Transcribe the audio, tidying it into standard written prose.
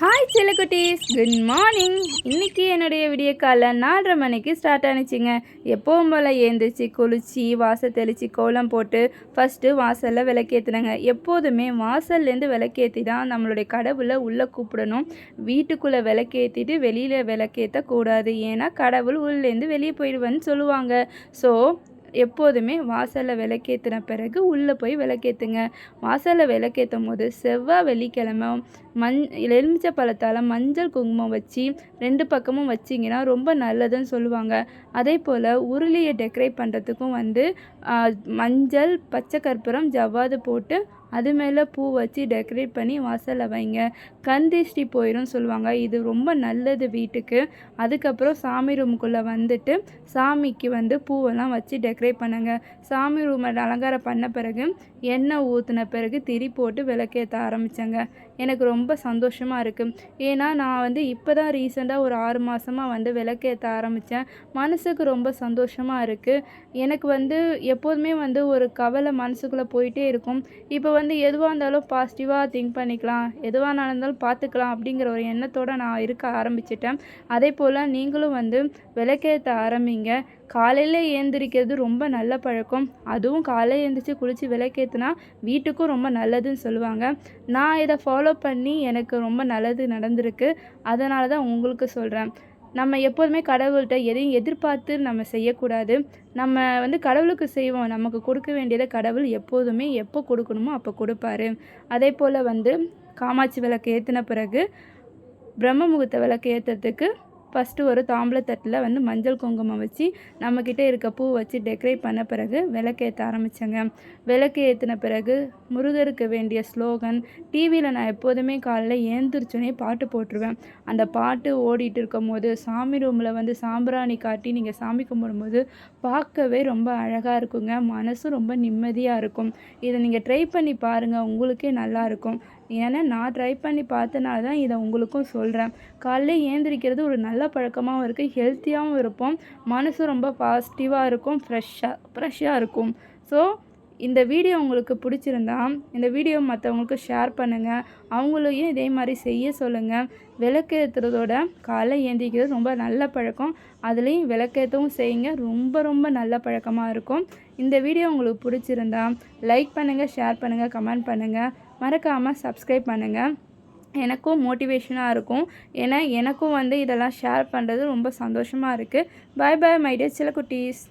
Hi செல்லக்குட்டீஸ், good morning. இன்றைக்கி என்னுடைய விடிய காலை 4:30 மணிக்கு ஸ்டார்ட் ஆனிச்சிங்க. எப்போவும் போல் ஏந்திரிச்சு குளித்து வாசல் தெளித்து கோலம் போட்டு ஃபஸ்ட்டு வாசலில் விளக்கேற்றினங்க. எப்போதுமே வாசல்லேருந்து விளக்கேற்றி தான் நம்மளுடைய கடவுளை உள்ளே கூப்பிடணும். வீட்டுக்குள்ளே விளக்கேற்றிட்டு வெளியில் விளக்கேற்றக்கூடாது. ஏன்னா கடவுள் உள்ளேருந்து வெளியே போயிடுவேன்னு சொல்லுவாங்க. ஸோ எப்போதுமே வாசலில் விளக்கேற்றின பிறகு உள்ளே போய் விளக்கேற்றுங்க. வாசலில் விளக்கேற்றும் போது செவ்வாய் வெள்ளிக்கிழமை எலுமிச்சை பழத்தால் மஞ்சள் குங்குமம் வச்சு 2 பக்கமும் வச்சிங்கன்னா ரொம்ப நல்லதுன்னு சொல்லுவாங்க. அதே போல் உருளியை டெக்கரேட் பண்ணுறதுக்கும் மஞ்சள், பச்சை கற்பூரம், ஜவ்வாது போட்டு அது மேலே பூ வச்சு டெக்கரேட் பண்ணி வாசலில் வைங்க. கண் திருஷ்டி போயிடும் சொல்லுவாங்க. இது ரொம்ப நல்லது வீட்டுக்கு. அதுக்கப்புறம் சாமி ரூமுக்குள்ளே வந்துட்டு சாமிக்கு பூவெல்லாம் வச்சு டெக்கரேட் பண்ணுங்க. சாமி ரூமை அலங்காரம் பண்ண பிறகு எண்ணெய் ஊற்றின பிறகு திரி போட்டு விளக்கேற்ற ஆரம்பித்தேங்க. எனக்கு ரொம்ப சந்தோஷமாக இருக்குது. ஏன்னா நான் இப்போ தான் ரீசெண்டாக ஒரு 6 மாதமாக விளக்கேற்ற ஆரம்பித்தேன். மனசுக்கு ரொம்ப சந்தோஷமாக இருக்குது. எனக்கு எப்போதுமே ஒரு கவலை மனசுக்குள்ளே போயிட்டே இருக்கும். இப்போ எதுவாக இருந்தாலும் பாசிட்டிவாக திங்க் பண்ணிக்கலாம், எதுவாக நடந்தாலும் பார்த்துக்கலாம் அப்படிங்கிற ஒரு எண்ணத்தோடு நான் இருக்க ஆரம்பிச்சிட்டேன். அதே போல் நீங்களும் விளக்கேற்ற ஆரம்பிங்க. காலையில் ஏந்திரிக்கிறது ரொம்ப நல்ல பழக்கம். அதுவும் காலையில் எழுந்திரிச்சு குளித்து விளக்கேற்றினா வீட்டுக்கும் ரொம்ப நல்லதுன்னு சொல்லுவாங்க. நான் இதை ஃபாலோ பண்ணி எனக்கு ரொம்ப நல்லது நடந்திருக்கு. அதனால தான் உங்களுக்கு சொல்கிறேன். நம்ம எப்போதுமே கடவுள்கிட்ட எதையும் எதிர்பார்த்து நம்ம செய்யக்கூடாது. நம்ம கடவுளுக்கு செய்வோம். நமக்கு கொடுக்க வேண்டியதை கடவுள் எப்போதுமே எப்போ கொடுக்கணுமோ அப்போ கொடுப்பாரு. அதே போல் காமாட்சி விளக்கு ஏற்றின பிறகு பிரம்ம முகூர்த்த விளக்கு ஏற்றுறதுக்கு ஃபஸ்ட்டு ஒரு தாம்பூலத்தட்டில் மஞ்சள் குங்குமம் வச்சு நம்மக்கிட்ட இருக்க பூ வச்சு டெக்கரேட் பண்ண பிறகு விளக்கேற்ற ஆரம்பித்தேங்க. விளக்கு ஏற்றின பிறகு முருகருக்கு வேண்டிய ஸ்லோகன் டிவியில் நான் எப்போதுமே காலையில் ஏந்திரிச்சோன்னே பாட்டு போட்டுருவேன். அந்த பாட்டு ஓடிட்டு இருக்கும் போது சாமி ரூமில் சாம்பிராணி காட்டி நீங்கள் சாமி கும்பிடும்போது பார்க்கவே ரொம்ப அழகாக இருக்குங்க. மனசும் ரொம்ப நிம்மதியாக இருக்கும். இதை நீங்கள் ட்ரை பண்ணி பாருங்கள், உங்களுக்கே நல்லாயிருக்கும். ஏன்னா நான் ட்ரை பண்ணி பார்த்தனால தான் இதை உங்களுக்கும் சொல்கிறேன். காலைல ஏந்திரிக்கிறது ஒரு நல்ல பழக்கமாகவும் இருக்குது, ஹெல்த்தியாகவும் இருப்போம், மனசும் ரொம்ப பாசிட்டிவாக இருக்கும், ஃப்ரெஷ்ஷாக இருக்கும். ஸோ இந்த வீடியோ உங்களுக்கு பிடிச்சிருந்தா இந்த வீடியோ மற்றவங்களுக்கு ஷேர் பண்ணுங்கள். அவங்களையும் இதே மாதிரி செய்ய சொல்லுங்கள். விளக்கேற்றுறதோட காலை ஏந்திரிக்கிறது ரொம்ப நல்ல பழக்கம். அதுலேயும் விளக்கேற்றவும் செய்யுங்க. ரொம்ப ரொம்ப நல்ல பழக்கமாக இருக்கும். இந்த வீடியோ உங்களுக்கு பிடிச்சிருந்தா லைக் பண்ணுங்கள், ஷேர் பண்ணுங்கள், கமெண்ட் பண்ணுங்கள். மறக்காமல் சப்ஸ்கிரைப் பண்ணுங்கள். எனக்கும் மோட்டிவேஷனாக இருக்கும். ஏன்னா எனக்கும் இதெல்லாம் ஷேர் பண்ணுறது ரொம்ப சந்தோஷமாக இருக்குது. பாய் பாய் மை டியர் செல்லக்குட்டீஸ்.